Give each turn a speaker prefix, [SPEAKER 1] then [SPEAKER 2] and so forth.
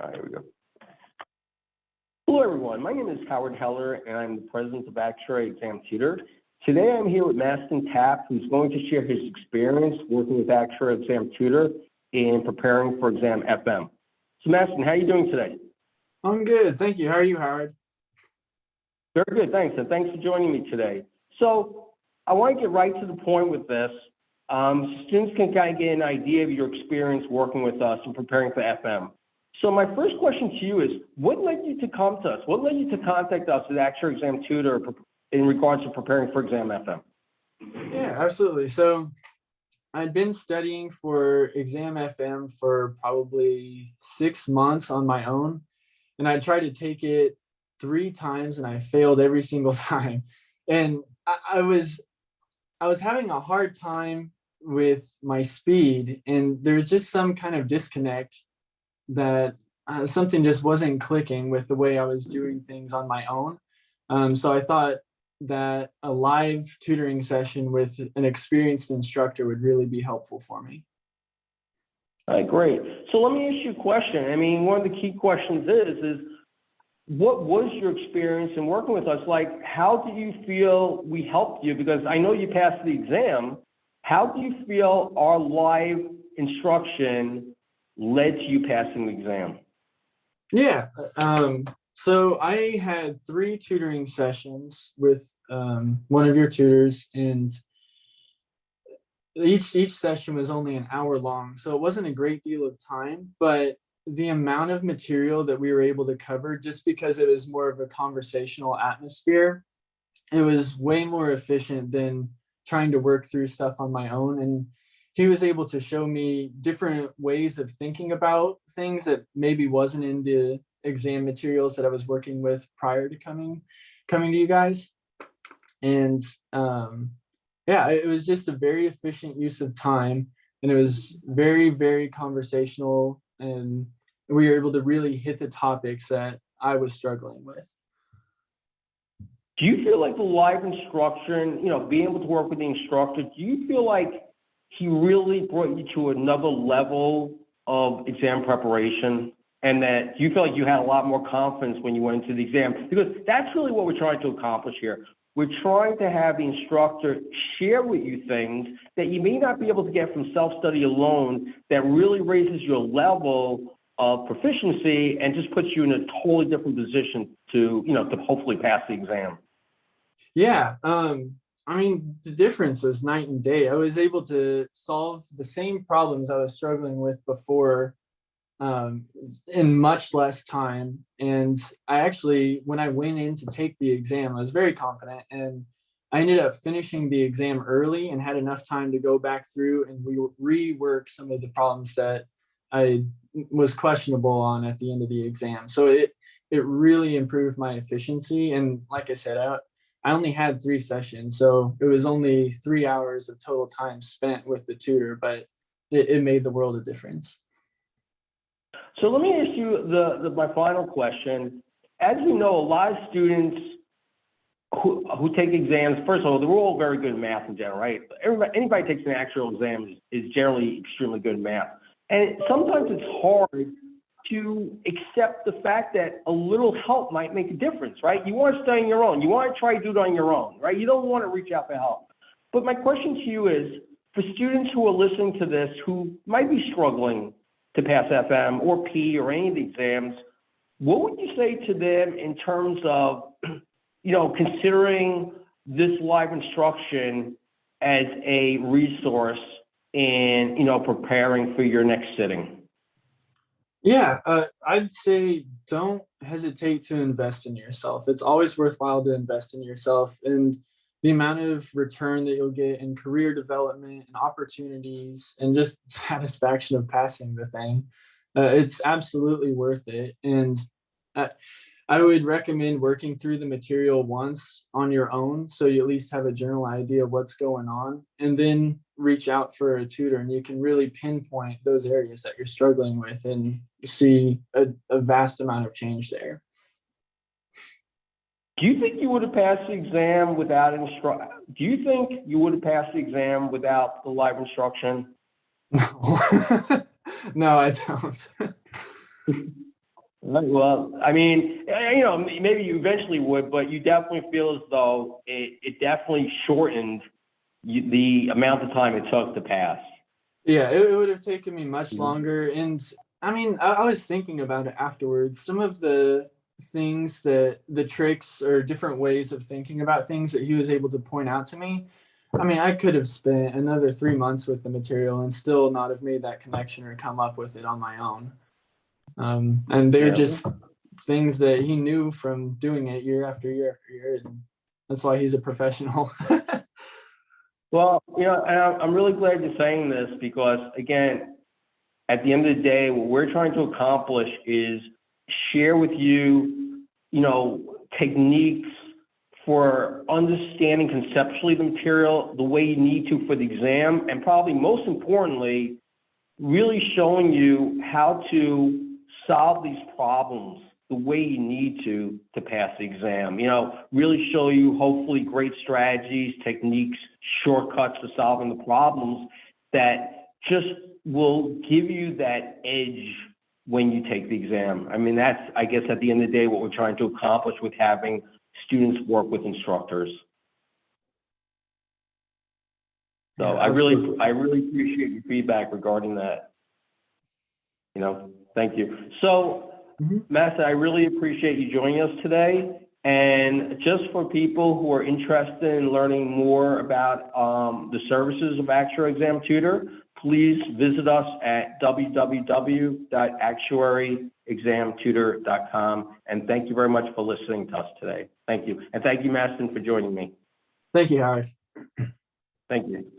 [SPEAKER 1] All right, here we go. Hello, everyone. My name is Howard Heller, and I'm the president of ActuaryExamTutor. Today, I'm here with Mastin T, who's going to share his experience working with ActuaryExamTutor in preparing for exam FM. So, Mastin, how are you doing today?
[SPEAKER 2] I'm good, thank you. How are you, Howard?
[SPEAKER 1] Very good, thanks, and thanks for joining me today. So, I want to get right to the point with this. Students can kind of get an idea of your experience working with us and preparing for FM. So my first question to you is, what led you to come to us? What led you to contact us at ActuaryExamTutor in regards to preparing for exam FM?
[SPEAKER 2] Yeah, absolutely. So I'd been studying for exam FM for probably 6 months on my own, and I tried to take it 3 times and I failed every single time. And I was having a hard time with my speed, and there's just some kind of disconnect that something just wasn't clicking with the way I was doing things on my own. So I thought that a live tutoring session with an experienced instructor would really be helpful for me.
[SPEAKER 1] All right, great. So let me ask you a question. I mean, one of the key questions is what was your experience in working with us? Like, how do you feel we helped you? Because I know you passed the exam. How do you feel our live instruction led to you passing the exam?
[SPEAKER 2] Yeah, so I had 3 tutoring sessions with one of your tutors, and each session was only an hour long, so it wasn't a great deal of time, but the amount of material that we were able to cover, just because it was more of a conversational atmosphere, it was way more efficient than trying to work through stuff on my own. And he was able to show me different ways of thinking about things that maybe wasn't in the exam materials that I was working with prior to coming to you guys. And yeah, it was just a very efficient use of time, and it was very, very conversational, and we were able to really hit the topics that I was struggling with.
[SPEAKER 1] Do you feel like the live instruction, being able to work with the instructor, do you feel like he really brought you to another level of exam preparation, and that you feel like you had a lot more confidence when you went into the exam? Because that's really what we're trying to accomplish here. We're trying to have the instructor share with you things that you may not be able to get from self-study alone, that really raises your level of proficiency and just puts you in a totally different position to hopefully pass the exam.
[SPEAKER 2] Yeah, I mean, the difference was night and day. I was able to solve the same problems I was struggling with before in much less time. And I actually, when I went in to take the exam, I was very confident, and I ended up finishing the exam early and had enough time to go back through and rework some of the problems that I was questionable on at the end of the exam. So it really improved my efficiency. And like I said, I only had 3 sessions, so it was only 3 hours of total time spent with the tutor, but it made the world of difference.
[SPEAKER 1] So let me ask you my final question. As we know, a lot of students who take exams, first of all, they're all very good at math in general, right? Anybody takes an actual exam is generally extremely good at math. And sometimes it's hard to accept the fact that a little help might make a difference, right? You want to study on your own. You want to try to do it on your own, right? You don't want to reach out for help. But my question to you is, for students who are listening to this who might be struggling to pass FM or P or any of the exams, what would you say to them in terms of, considering this live instruction as a resource in, preparing for your next sitting?
[SPEAKER 2] Yeah, I'd say don't hesitate to invest in yourself. It's always worthwhile to invest in yourself, and the amount of return that you'll get in career development and opportunities and just satisfaction of passing the thing, it's absolutely worth it. And I would recommend working through the material once on your own, so you at least have a general idea of what's going on, and then reach out for a tutor, and you can really pinpoint those areas that you're struggling with and see a vast amount of change there.
[SPEAKER 1] Do you think you would have passed the exam without Do you think you would have passed the exam without the live instruction?
[SPEAKER 2] No, no, I don't.
[SPEAKER 1] Well, I mean, you know, maybe you eventually would, but you definitely feel as though it definitely shortened the amount of time it took to pass.
[SPEAKER 2] Yeah, it would have taken me much
[SPEAKER 1] Mhm.
[SPEAKER 2] longer. And I mean, I was thinking about it afterwards. Some of the things that the tricks or different ways of thinking about things that he was able to point out to me. I mean, I could have spent another 3 months with the material and still not have made that connection or come up with it on my own. And they're
[SPEAKER 1] Yeah.
[SPEAKER 2] just things that he knew from doing it year after year after year. And that's why he's a professional.
[SPEAKER 1] Well, you know, and I'm really glad you're saying this because, again, at the end of the day, what we're trying to accomplish is share with you, you know, techniques for understanding conceptually the material the way you need to for the exam, and probably most importantly, really showing you how to solve these problems the way you need to pass the exam. You know, really show you hopefully great strategies, techniques, shortcuts to solving the problems that just will give you that edge when you take the exam. I mean, that's, I guess, at the end of the day, what we're trying to accomplish with having students work with instructors. So
[SPEAKER 2] Yeah,
[SPEAKER 1] I
[SPEAKER 2] absolutely.
[SPEAKER 1] really appreciate your feedback regarding that. You know, thank you. So,
[SPEAKER 2] Mhm.
[SPEAKER 1] Mastin, I really appreciate you joining us today. And just for people who are interested in learning more about the services of ActuaryExamTutor, please visit us at www.actuaryexamtutor.com. And thank you very much for listening to us today. Thank you. And thank you, Mastin, for joining me.
[SPEAKER 2] Thank you, Howard.
[SPEAKER 1] Thank you.